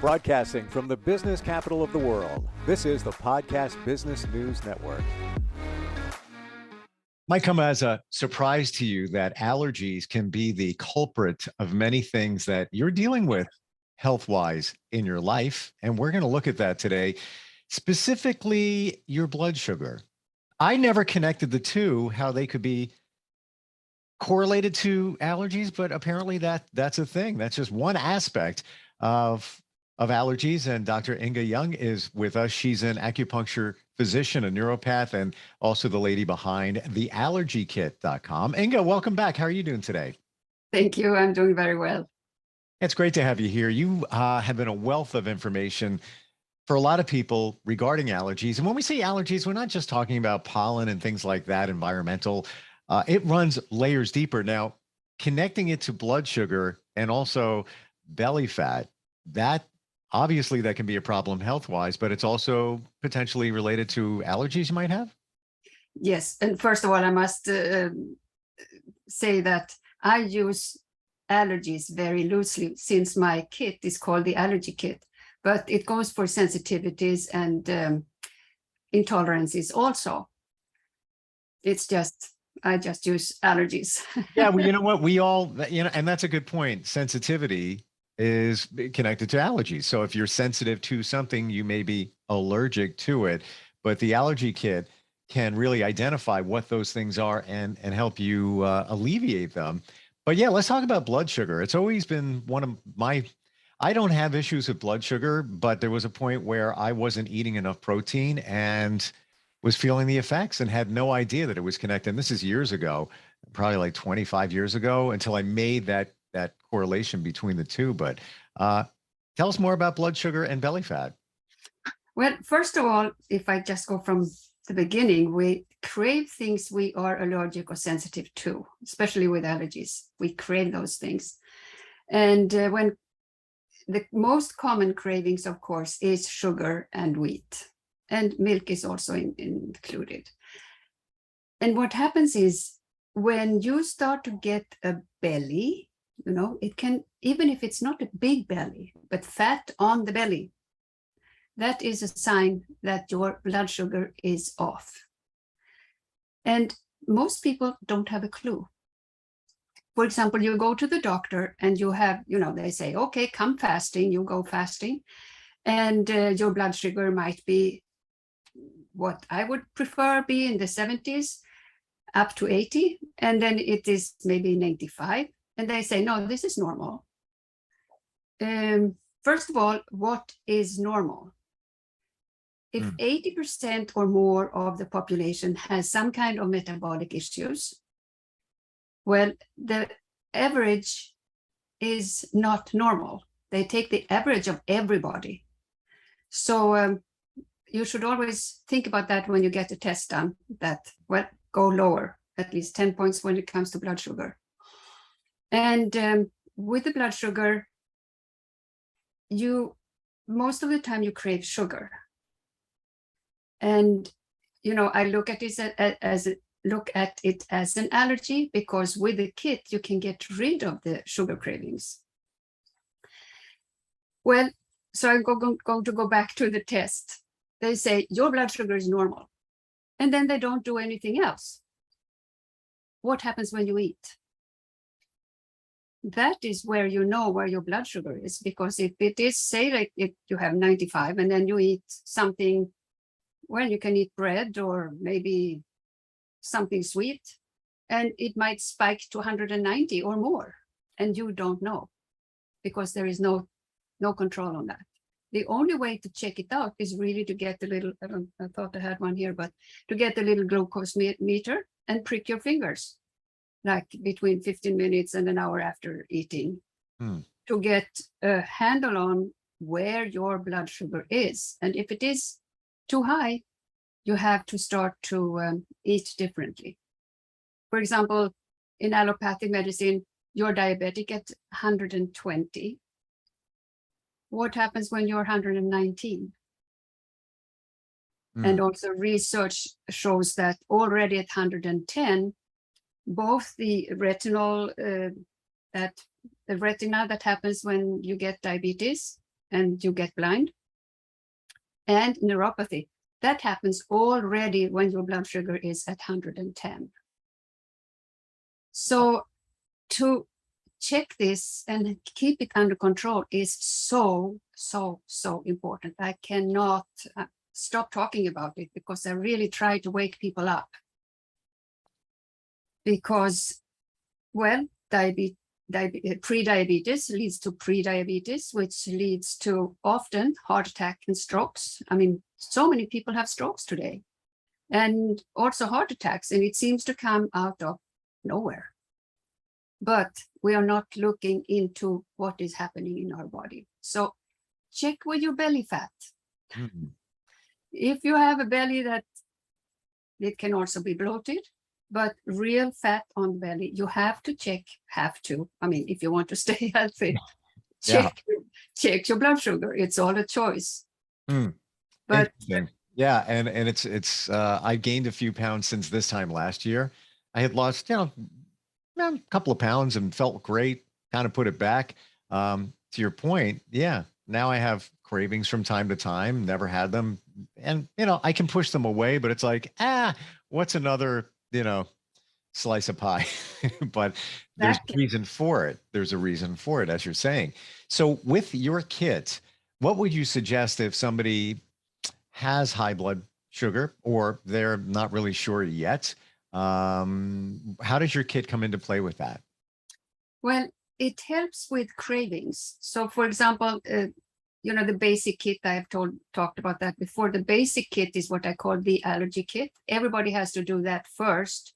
Broadcasting from the business capital of the world, this is the Podcast Business News Network. Might come as a surprise to you that allergies can be the culprit of many things that you're dealing with health-wise in your life. And we're going to look at that today, specifically your blood sugar. I never connected the two, how they could be correlated to allergies, but apparently that's a thing. That's just one aspect of allergies. And Dr. Ynge Jung is with us. She's an acupuncture physician, a neuropath, and also the lady behind theallergykit.com. Ynge, welcome back. How are you doing today? Thank you. I'm doing very well. It's great to have you here. You have been a wealth of information for a lot of people regarding allergies. And when we say allergies, we're not just talking about pollen and things like that, environmental. It runs layers deeper. Now, connecting it to blood sugar and also belly fat, that obviously that can be a problem health-wise, but it's also potentially related to allergies you might have? Yes. And first of all, I must say that I use allergies very loosely since my kit is called the allergy kit, but it goes for sensitivities and intolerances also. It's just, I just use allergies. Yeah, well, you know what? We all, and that's a good point. Sensitivity is connected to allergies. So if you're sensitive to something, you may be allergic to it, but the allergy kit can really identify what those things are and help you alleviate them. But yeah, let's talk about blood sugar. It's always been one of I don't have issues with blood sugar, but there was a point where I wasn't eating enough protein and was feeling the effects and had no idea that it was connected. And this is years ago, probably like 25 years ago, until I made that correlation between the two. But tell us more about blood sugar and belly fat. Well, first of all, if I just go from the beginning, we crave things we are allergic or sensitive to, especially with allergies. We crave those things. And when the most common cravings, of course, is sugar and wheat, and milk is also included. And what happens is when you start to get a belly, it can, even if it's not a big belly, but fat on the belly, that is a sign that your blood sugar is off. And most people don't have a clue. For example, you go to the doctor and you have, they say, okay, come fasting, you go fasting, and your blood sugar might be what I would prefer be in the 70s up to 80, and then it is maybe 95. And they say, no, this is normal. First of all, what is normal? If 80% or more of the population has some kind of metabolic issues, well, the average is not normal. They take the average of everybody. So you should always think about that when you get a test done, that, well, go lower, at least 10 points when it comes to blood sugar. And with the blood sugar, most of the time you crave sugar. And, I look at it as an allergy, because with the kit, you can get rid of the sugar cravings. Well, so I'm going to go back to the test. They say your blood sugar is normal, and then they don't do anything else. What happens when you eat? That is where you know where your blood sugar is, because if it is, say, like if you have 95 and then you eat something, well, you can eat bread or maybe something sweet, and it might spike to 190 or more, and you don't know, because there is no control on that. The only way to check it out is really to get the little, I thought I had one here, but to get the little glucose meter and prick your fingers, like between 15 minutes and an hour after eating, to get a handle on where your blood sugar is. And if it is too high, you have to start to eat differently. For example, in allopathic medicine, you're diabetic at 120. What happens when you're 119? And also research shows that already at 110, both the retinol, the retina that happens when you get diabetes, and you get blind. And neuropathy, that happens already when your blood sugar is at 110. So to check this and keep it under control is so important. I cannot stop talking about it because I really try to wake people up. Because, well, pre-diabetes leads to pre-diabetes, which leads to often heart attack and strokes. I mean, so many people have strokes today, and also heart attacks, and it seems to come out of nowhere. But we are not looking into what is happening in our body. So check with your belly fat. Mhm. If you have a belly that it can also be bloated, but real fat on the belly, you have to check, I mean, if you want to stay healthy, Yeah. check your blood sugar. It's all a choice. Hmm. But Interesting. Yeah, and it's I gained a few pounds since this time last year. I had lost, a couple of pounds and felt great, kind of put it back. To your point, yeah, now I have cravings from time to time, never had them. And, I can push them away, but it's like, what's another, slice of pie? But there's a exactly. reason for it. There's a reason for it, as you're saying. So with your kit, what would you suggest if somebody has high blood sugar or they're not really sure yet? How does your kit come into play with that? Well, it helps with cravings. So for example, the basic kit, I have talked about that before. The basic kit is what I call the allergy kit. Everybody has to do that first.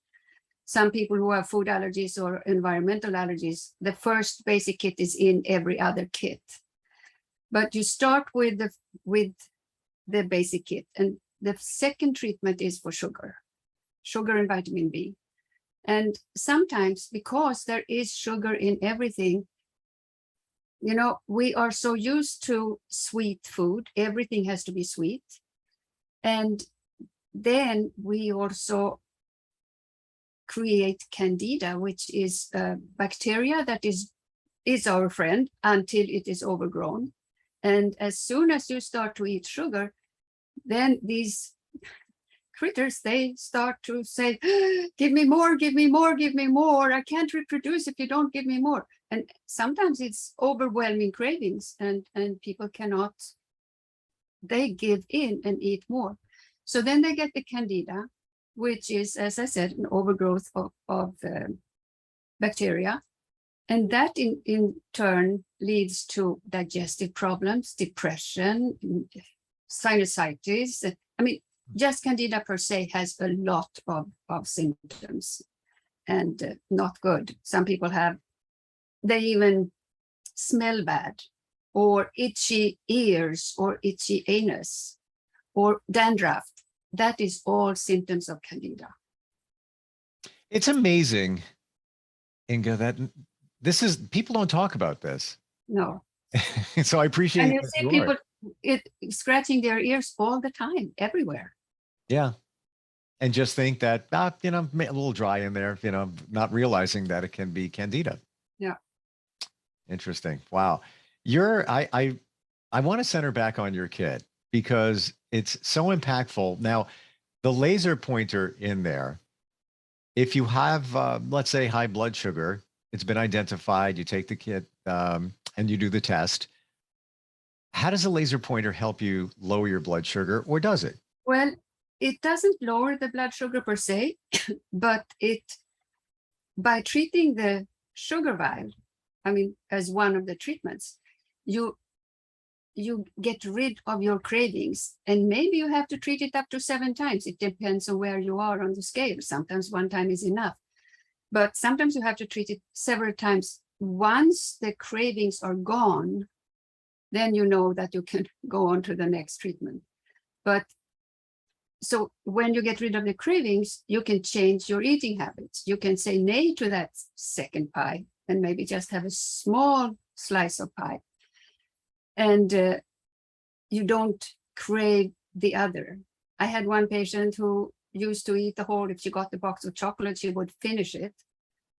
Some people who have food allergies or environmental allergies, the first basic kit is in every other kit. But you start with the basic kit, and the second treatment is for sugar and vitamin B. And sometimes, because there is sugar in everything, we are so used to sweet food, everything has to be sweet. And then we also create candida, which is a bacteria that is our friend until it is overgrown. And as soon as you start to eat sugar, then these critters, they start to say, give me more, give me more, give me more. I can't reproduce if you don't give me more. And sometimes it's overwhelming cravings, and people cannot, they give in and eat more. So then they get the candida, which is, as I said, an overgrowth of bacteria. And that in turn leads to digestive problems, depression, sinusitis. I mean, just candida per se has a lot of symptoms, and not good. Some people they even smell bad, or itchy ears, or itchy anus, or dandruff. That is all symptoms of candida. It's amazing, Ynge, that people don't talk about this. No. So I appreciate And you that see you people are. scratching their ears all the time, everywhere. Yeah. And just think that, a little dry in there, not realizing that it can be candida. Yeah. Interesting. Wow. I want to center back on your kit because it's so impactful. Now, the laser pointer in there, if you have, let's say, high blood sugar, it's been identified, you take the kit and you do the test. How does a laser pointer help you lower your blood sugar, or does it? Well, it doesn't lower the blood sugar per se, but by treating the sugar vial, I mean, as one of the treatments, you get rid of your cravings, and maybe you have to treat it up to 7 times. It depends on where you are on the scale. Sometimes 1 time is enough, but sometimes you have to treat it several times. Once the cravings are gone, then you know that you can go on to the next treatment. But so when you get rid of the cravings, you can change your eating habits. You can say nay to that second pie and maybe just have a small slice of pie. And you don't crave the other. I had one patient who used to eat the whole, if she got the box of chocolate, she would finish it.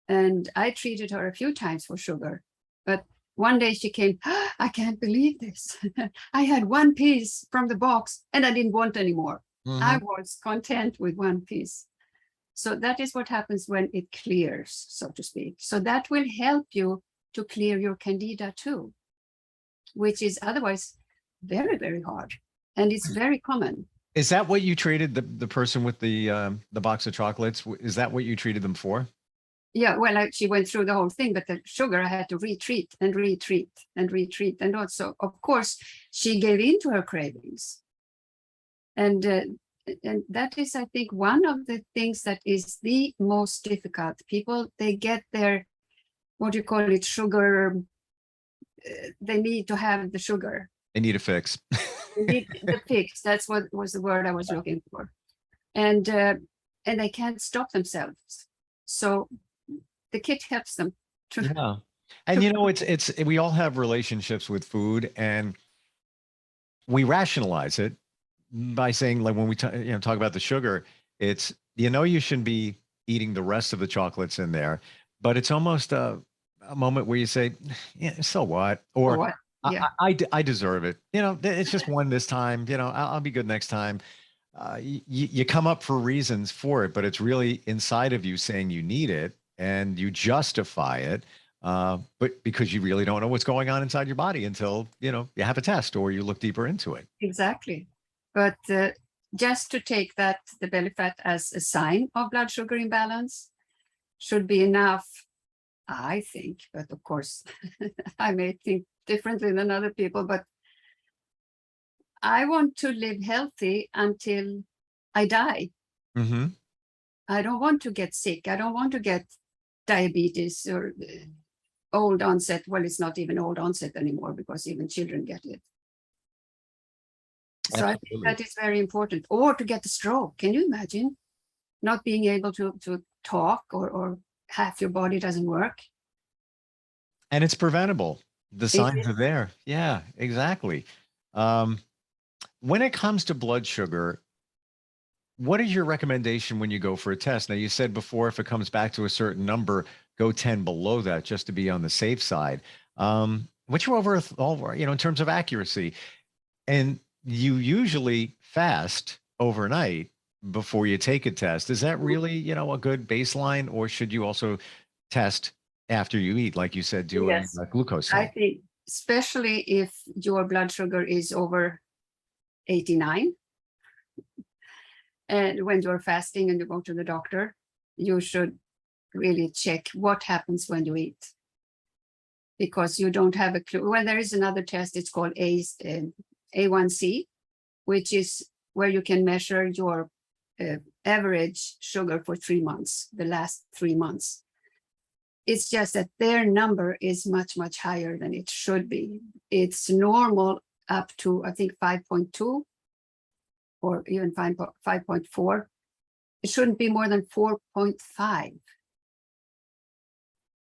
And I treated her a few times for sugar, but One day she came, I can't believe this. I had one piece from the box and I didn't want any more. I was content with one piece. So that is what happens when it clears, so to speak. So that will help you to clear your candida too, which is otherwise very, very hard. And it's very common. Is that what you treated the person with the box of chocolates? Is that what you treated them for? Yeah, well, she went through the whole thing, but the sugar I had to retreat and retreat and retreat. And also, of course, she gave in to her cravings. And that is, I think, one of the things that is the most difficult. People, they get their, what do you call it, sugar, they need to have the sugar. They need a fix. They need the fix. That's what was the word I was looking for. And they can't stop themselves. So the kit helps them. Yeah. And you know, it's we all have relationships with food, and we rationalize it by saying, like, when we talk about the sugar, it's, you shouldn't be eating the rest of the chocolates in there, but it's almost a moment where you say, yeah, so what? Or what? Yeah. I deserve it. It's just one this time. I'll be good next time. You come up for reasons for it, but it's really inside of you saying you need it, and you justify it, but because you really don't know what's going on inside your body until you have a test or you look deeper into it. Exactly. But just to take the belly fat as a sign of blood sugar imbalance should be enough, I think. But of course, I may think differently than other people, but I want to live healthy until I die. Mm-hmm. I don't want to get sick. I don't want to get diabetes or old onset. Well, it's not even old onset anymore because even children get it. So absolutely. I think that is very important. Or to get a stroke. Can you imagine not being able to talk, or half your body doesn't work? And it's preventable. The signs are there. Yeah, exactly. When it comes to blood sugar, what is your recommendation when you go for a test? Now, you said before, if it comes back to a certain number, go 10 below that just to be on the safe side. What's your overall, in terms of accuracy? And you usually fast overnight before you take a test. Is that really, a good baseline, or should you also test after you eat, like you said, do a glucose thing? I think especially if your blood sugar is over 89, and when you're fasting and you go to the doctor, you should really check what happens when you eat, because you don't have a clue. Well, there is another test. It's called A1C, which is where you can measure your average sugar for 3 months, the last 3 months. It's just that their number is much, much higher than it should be. It's normal up to, I think, 5.2 or even 5.4. It shouldn't be more than 4.5.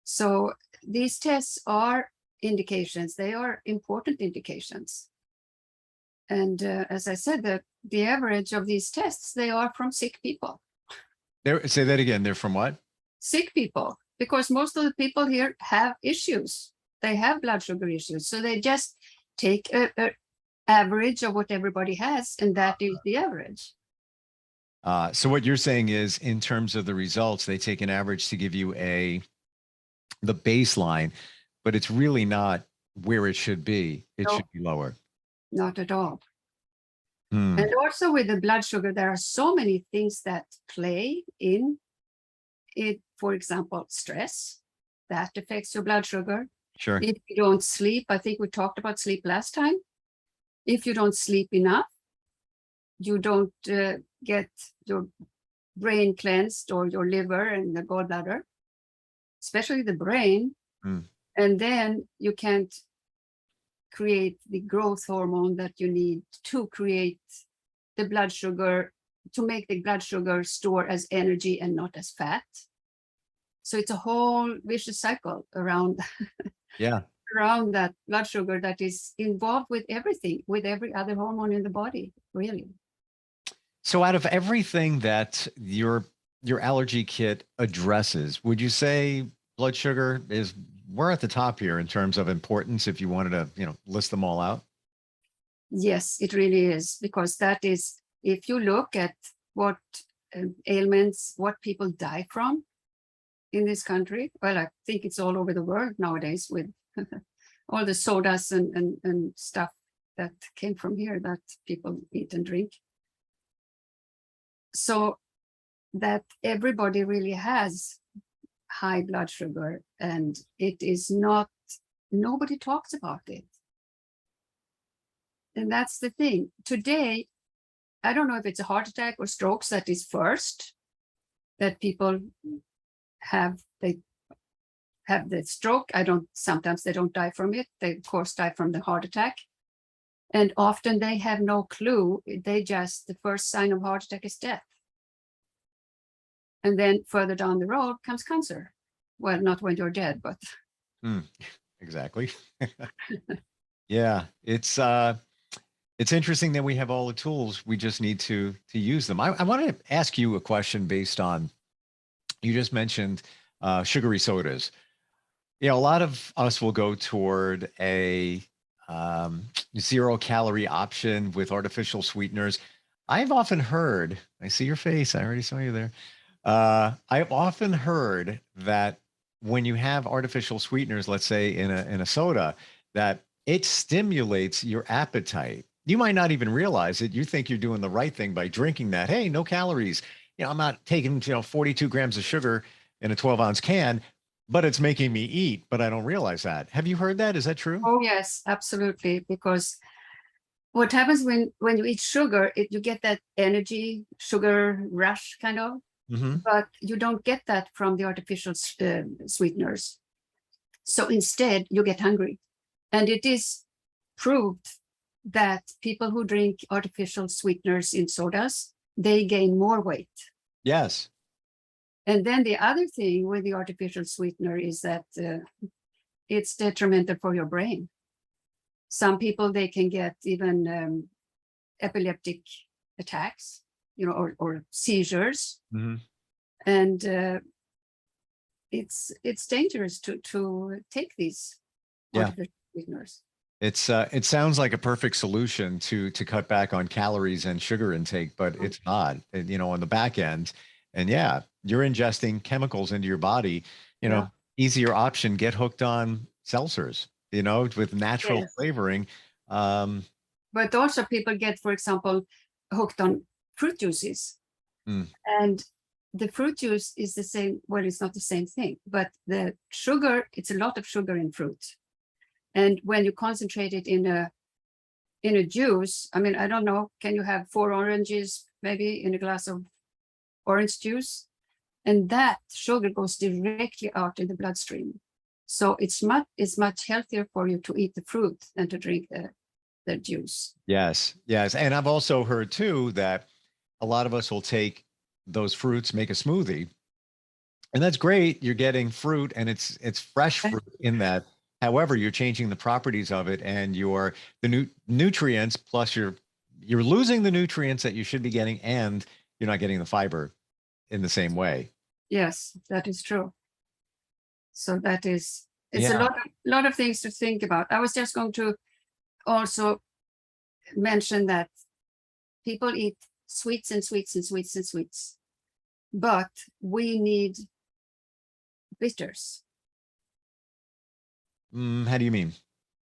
So these tests are indications. They are important indications. And as I said, the average of these tests, they are from sick people. Say that again. They're from what? Sick people, because most of the people here have issues. They have blood sugar issues. So they just take a average of what everybody has, and that is the average. So what you're saying is, in terms of the results, they take an average to give you the baseline, but it's really not where it should be. It should be lower. Not at all. And also with the blood sugar, there are so many things that play in it. For example, stress, that affects your blood sugar. Sure. If you don't sleep, I think we talked about sleep last time. If you don't sleep enough, you don't get your brain cleansed, or your liver and the gallbladder, especially the brain. And then you can't create the growth hormone that you need to create the blood sugar, to make the blood sugar store as energy and not as fat. So it's a whole vicious cycle around around that blood sugar that is involved with everything, with every other hormone in the body, really. So out of everything that your allergy kit addresses, would you say blood sugar is we're at the top here in terms of importance if you wanted to, list them all out. Yes, it really is, because that is, if you look at what ailments, what people die from in this country, well, I think it's all over the world nowadays with all the sodas and stuff that came from here that people eat and drink. So that everybody really has high blood sugar, and it is not, nobody talks about it. And that's the thing. Today, I don't know if it's a heart attack or strokes that is first, that people have, they have the stroke. Sometimes they don't die from it. They of course die from the heart attack. And often they have no clue. The first sign of heart attack is death. And then further down the road comes cancer. Well, not when you're dead, but. Exactly. Yeah, it's interesting that we have all the tools. We just need to use them. I want to ask you a question based on, you just mentioned sugary sodas. A lot of us will go toward a 0-calorie option with artificial sweeteners. I've often heard, I see your face, I already saw you there. I've often heard that when you have artificial sweeteners, let's say in a soda, that it stimulates your appetite. You might not even realize it. You think you're doing the right thing by drinking that. Hey, no calories. I'm not taking 42 grams of sugar in a 12-ounce can, but it's making me eat, but I don't realize that. Have you heard that? Is that true? Oh, yes, absolutely. Because what happens when you eat sugar, you get that energy, sugar rush kind of, but you don't get that from the artificial sweeteners. So instead, you get hungry. And it is proved that people who drink artificial sweeteners in sodas, they gain more weight. Yes. And then the other thing with the artificial sweetener is that it's detrimental for your brain. Some people, they can get even epileptic attacks, or seizures. And it's dangerous to take these artificial sweeteners. It sounds like a perfect solution to cut back on calories and sugar intake, but it's not, on the back end. And you're ingesting chemicals into your body, easier option, get hooked on seltzers, with natural flavoring. But also people get, for example, hooked on fruit juices. And the fruit juice is the same, well, it's not the same thing, but the sugar, it's a lot of sugar in fruit. And when you concentrate it in a juice, I mean, I don't know, can you have 4 oranges maybe in a glass of orange juice? And that sugar goes directly out in the bloodstream. So it's much healthier for you to eat the fruit than to drink the juice. Yes. And I've also heard too that a lot of us will take those fruits, make a smoothie, and that's great. You're getting fruit and it's fresh fruit in that. However, you're changing the properties of it, and the nutrients, plus you're losing the nutrients that you should be getting, and you're not getting the fiber in the same way. Yes, that is true. So it's a lot of things to think about. I was just going to also mention that people eat sweets and sweets and sweets and sweets, but we need bitters. How do you mean?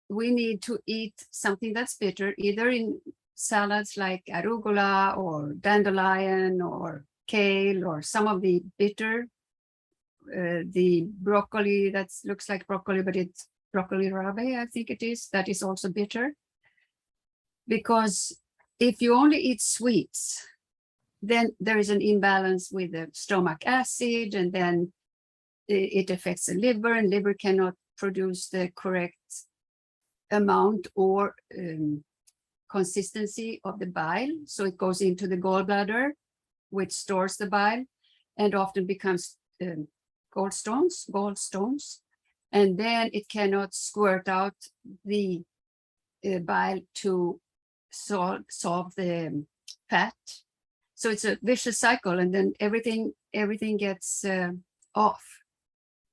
We need to eat something that's bitter, either in salads like arugula or dandelion or kale, or some of the bitter, the broccoli that looks like broccoli, but it's broccoli rabe, I think it is, that is also bitter. Because if you only eat sweets, then there is an imbalance with the stomach acid, and then it affects the liver, and liver cannot produce the correct amount or consistency of the bile. So it goes into the gallbladder, which stores the bile and often becomes gallstones. And then it cannot squirt out the bile to solve the fat. So it's a vicious cycle, and then everything gets off.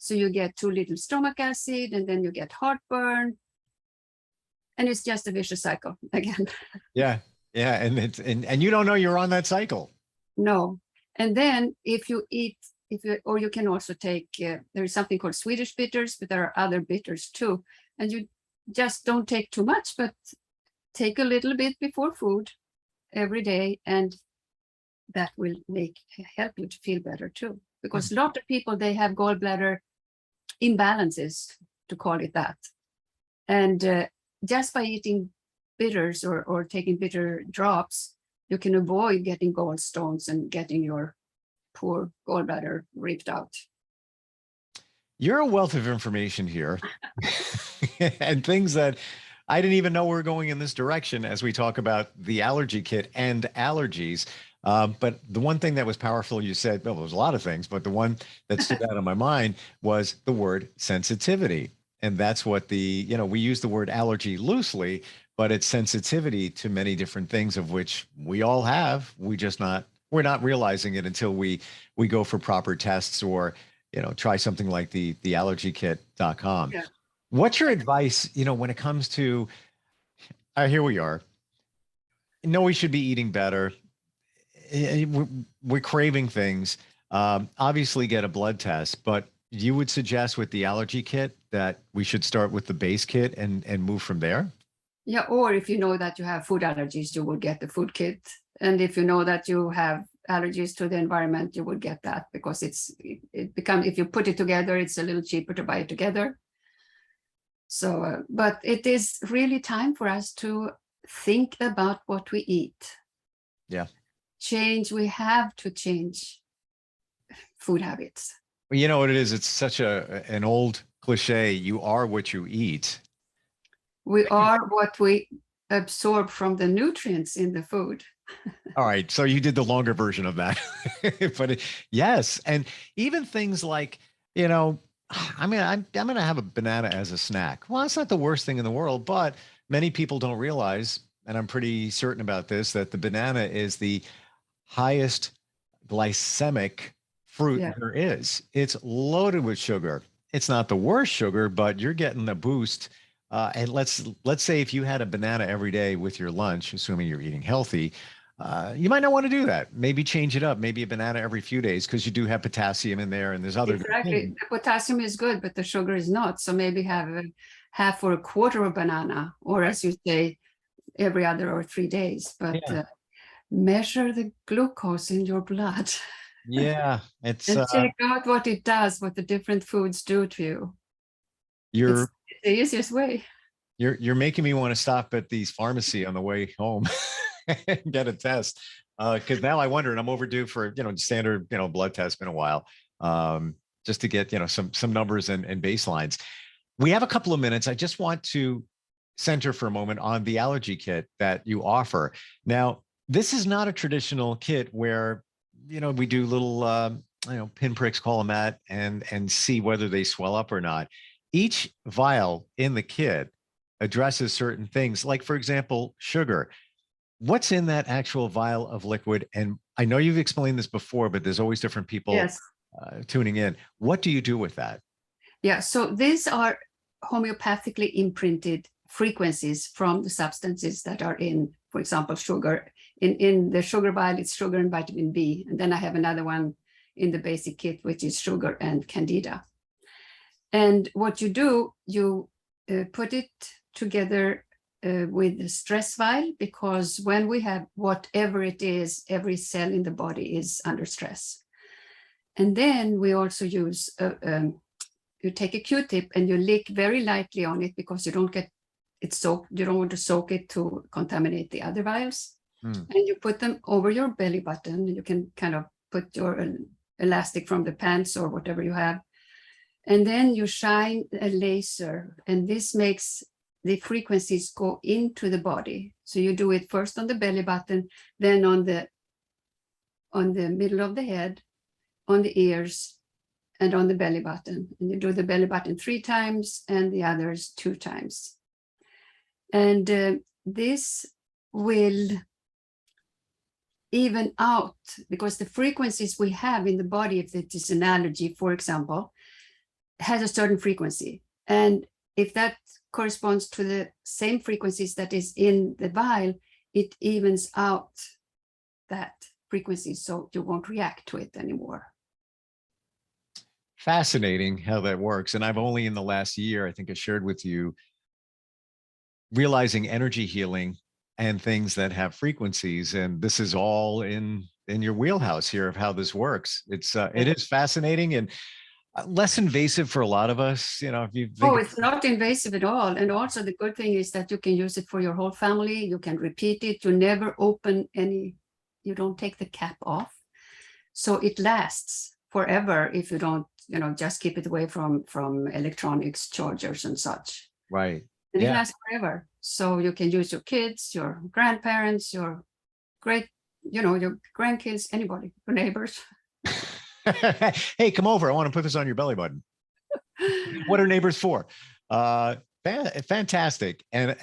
So you get too little stomach acid, and then you get heartburn. And it's just a vicious cycle again. Yeah. Yeah. And you don't know you're on that cycle. No. And then if you eat, or you can also take, there is something called Swedish bitters, but there are other bitters too. And you just don't take too much, but take a little bit before food every day. And that will help you to feel better too. Because a lot of people, they have gallbladder imbalances, to call it that. And just by eating bitters or taking bitter drops, you can avoid getting gallstones and getting your poor gallbladder ripped out. You're a wealth of information here and things that I didn't even know were going in this direction as we talk about the allergy kit and allergies. But the one thing that was powerful, you said, well, there was a lot of things, but the one that stood out in my mind was the word sensitivity. And that's what we use the word allergy loosely, but it's sensitivity to many different things of which we all have. We're not realizing it until we go for proper tests or, try something like the allergykit.com. Yeah. What's your advice, when it comes to, here we are. No, we should be eating better. We're craving things. Obviously get a blood test, but you would suggest with the allergy kit that we should start with the base kit and move from there? Yeah, or if you know that you have food allergies, you would get the food kit. And if you know that you have allergies to the environment, you would get that, because if you put it together, it's a little cheaper to buy it together. So, but it is really time for us to think about what we eat. Yeah. We have to change food habits. Well, you know what it is? It's such an old cliche. You are what you eat. We are what we absorb from the nutrients in the food. All right. So you did the longer version of that. But yes. And even things like, I'm going to have a banana as a snack. Well, it's not the worst thing in the world, but many people don't realize, and I'm pretty certain about this, that the banana is the highest glycemic fruit there is. It's loaded with sugar. It's not the worst sugar, but you're getting a boost. And let's say if you had a banana every day with your lunch, assuming you're eating healthy, you might not want to do that. Maybe change it up. Maybe a banana every few days, because you do have potassium in there, and there's other. Exactly. The potassium is good, but the sugar is not. So maybe have a half or a quarter of banana, or as you say, every other or 3 days. But measure the glucose in your blood. Yeah, it's and check out what it does, what the different foods do to you. It's the easiest way. You're making me want to stop at these pharmacy on the way home and get a test. Because now I wonder, and I'm overdue for standard blood test. Been a while, just to get some numbers and baselines. We have a couple of minutes. I just want to center for a moment on the allergy kit that you offer. Now, this is not a traditional kit where we do little pinpricks, call them that, and see whether they swell up or not. Each vial in the kit addresses certain things, like, for example, sugar. What's in that actual vial of liquid? And I know you've explained this before, but there's always different people tuning in. What do you do with that? Yeah, so these are homeopathically imprinted frequencies from the substances that are in, for example, sugar. In the sugar vial, it's sugar and vitamin B. And then I have another one in the basic kit, which is sugar and candida. And what you do, you put it together with the stress vial, because when we have whatever it is, every cell in the body is under stress. And then we also use, you take a Q-tip and you lick very lightly on it, because you don't get it soaked. You don't want to soak it to contaminate the other vials. And you put them over your belly button. You can kind of put your elastic from the pants or whatever you have. And then you shine a laser, and this makes the frequencies go into the body. So you do it first on the belly button, then on the middle of the head, on the ears, and on the belly button. And you do the belly button 3 times and the others 2 times. And this will even out, because the frequencies we have in the body, if it is an allergy, for example, has a certain frequency. And if that corresponds to the same frequencies that is in the vial, it evens out that frequency, so you won't react to it anymore. Fascinating how that works. And I've only in the last year, I think I shared with you, realizing energy healing and things that have frequencies. And this is all in your wheelhouse here of how this works. It is fascinating and less invasive for a lot of us. You know, if you think it's not invasive at all. And also the good thing is that you can use it for your whole family. You can repeat it. You never open any, you don't take the cap off. So it lasts forever if you don't, just keep it away from electronics, chargers and such. Right. And it lasts forever. So you can use your kids, your grandparents, your your grandkids, anybody, your neighbors. Hey, come over. I want to put this on your belly button. What are neighbors for? Fantastic. And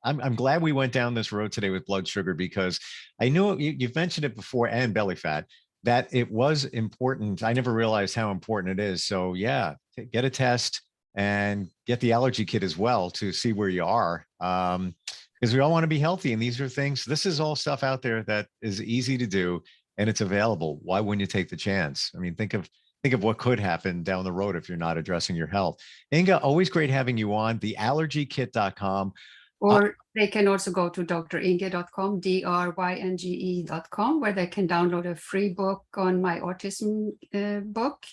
I'm glad we went down this road today with blood sugar, because I know you've mentioned it before, and belly fat, that it was important. I never realized how important it is. So yeah, get a test and get the allergy kit as well to see where you are. Because we all want to be healthy. And these are things, this is all stuff out there that is easy to do and it's available. Why wouldn't you take the chance? I mean, think of what could happen down the road if you're not addressing your health. Ynge, always great having you on. theallergykit.com. Or they can also go to drynge.com, drynge.com, where they can download a free book on my autism book.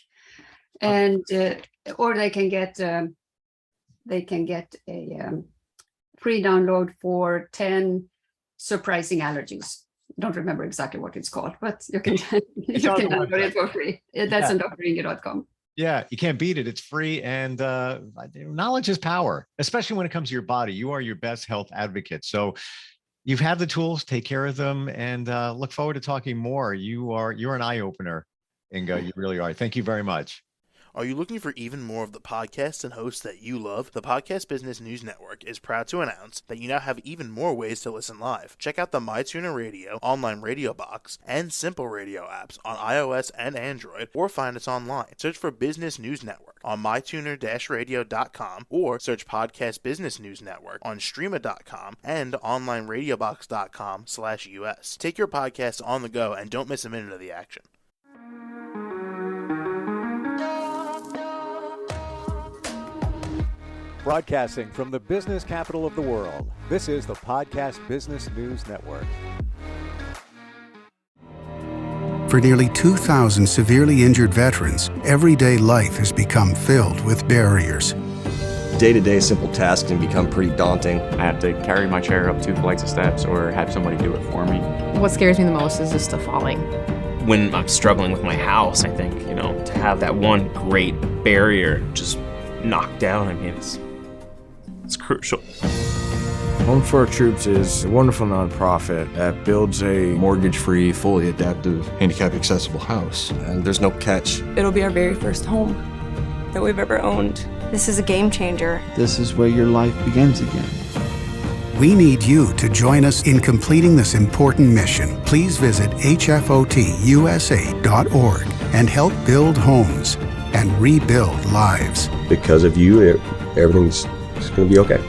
And or they can get a free download for 10 surprising allergies. Don't remember exactly what it's called, but you can download it for free. That's on drynge.com. Yeah, you can't beat it. It's free, and knowledge is power, especially when it comes to your body. You are your best health advocate. So you've had the tools, take care of them, and look forward to talking more. You're an eye opener, Ynge. You really are. Thank you very much. Are you looking for even more of the podcasts and hosts that you love? The Podcast Business News Network is proud to announce that you now have even more ways to listen live. Check out the MyTuner Radio, online radio box, and Simple Radio apps on iOS and Android, or find us online. Search for Business News Network on mytuner-radio.com, or search Podcast Business News Network on streama.com and onlineradiobox.com/US. Take your podcast on the go and don't miss a minute of the action. Broadcasting from the business capital of the world, this is the Podcast Business News Network. For nearly 2,000 severely injured veterans, everyday life has become filled with barriers. Day-to-day simple tasks can become pretty daunting. I have to carry my chair up 2 flights of steps or have somebody do it for me. What scares me the most is just the falling. When I'm struggling with my house, I think, to have that one great barrier just knocked down, it's crucial. Home for Our Troops is a wonderful nonprofit that builds a mortgage-free, fully adaptive, handicap-accessible house. And there's no catch. It'll be our very first home that we've ever owned. This is a game changer. This is where your life begins again. We need you to join us in completing this important mission. Please visit hfotusa.org and help build homes and rebuild lives. Because of you, everything's going to be okay.